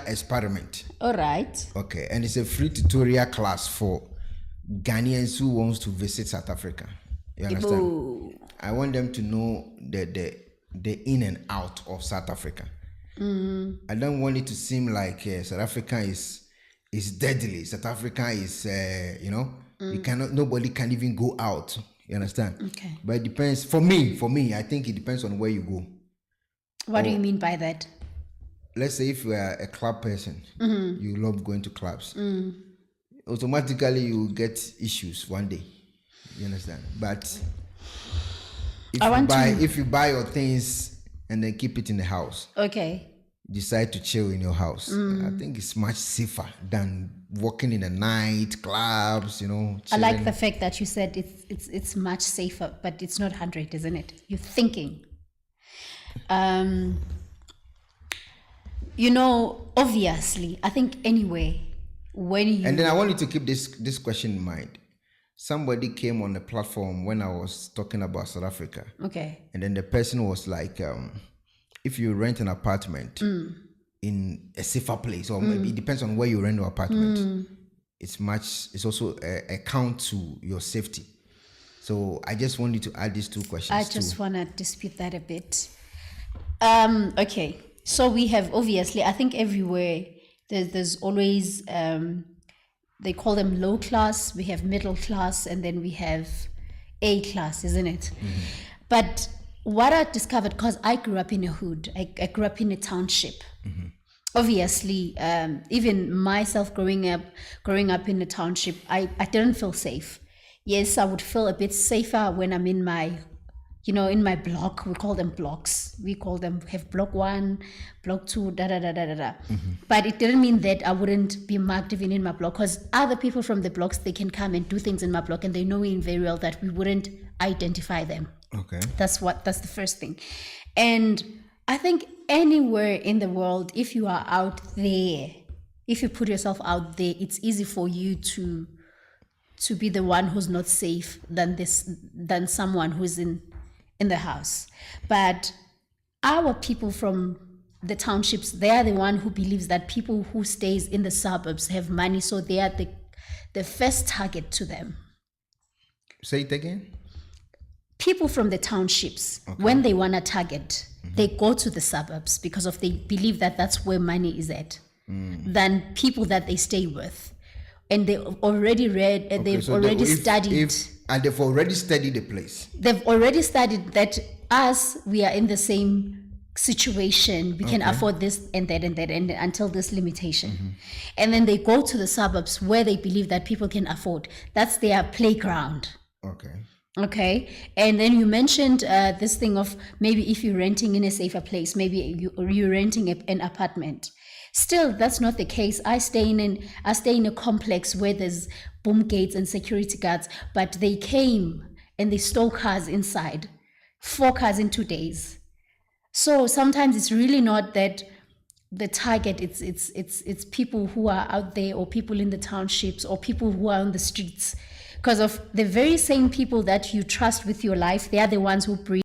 experiment. All right. Okay, and it's a free tutorial class for Ghanaians who wants to visit South Africa. You understand? Ibo. I want them to know the in and out of South Africa. I don't want it to seem like South Africa is deadly. South Africa is you cannot. Nobody can even go out. You understand? Okay. But it depends. For me, I think it depends on where you go. What do you mean by that? Let's say if you are a club person, you love going to clubs. Automatically you get issues one day. You understand? But if you buy your things and then keep it in the house, okay, decide to chill in your house, I think it's much safer than walking in the night clubs. Chilling. I like the fact that you said it's much safer, but it's not 100, isn't it? You're thinking. Obviously, I think anyway, when you... And then I want you to keep this question in mind. Somebody came on the platform when I was talking about South Africa. Okay. And then the person was like, if you rent an apartment in a safer place, or maybe it depends on where you rent your apartment, it's also a count to your safety. So I just want you to add these two questions. I just want to dispute that a bit. Okay. So we have, obviously, I think everywhere there's always, they call them low class, we have middle class, and then we have A class, isn't it? But what I discovered, because I grew up in a hood, I grew up in a township. Obviously, even myself growing up in a township, I didn't feel safe. Yes, I would feel a bit safer when I'm in my block. We call them blocks. We have block 1, block 2, But it didn't mean that I wouldn't be marked even in my block, because other people from the blocks, they can come and do things in my block, and they know me very well that we wouldn't identify them. Okay. That's the first thing. And I think anywhere in the world, if you are out there, if you put yourself out there, it's easy for you to be the one who's not safe than someone who's in the house. But our people from the townships, they are the one who believes that people who stays in the suburbs have money, so they are the first target to them. Say it again. People from the townships, when they want a target, they go to the suburbs because they believe that that's where money is at, than people that they stay with. And they already read, and they've already studied. And they've already studied the place. They've already studied that we are in the same situation. We can afford this and that and until this limitation. And then they go to the suburbs where they believe that people can afford. That's their playground. Okay. And then you mentioned this thing of maybe if you're renting in a safer place, maybe you're renting an apartment. Still, that's not the case. I stay in a complex where there's boom gates and security guards, but they came and they stole cars inside, 4 cars in 2 days. So sometimes it's really not that the target. It's people who are out there, or people in the townships, or people who are on the streets, because of the very same people that you trust with your life. They are the ones who bring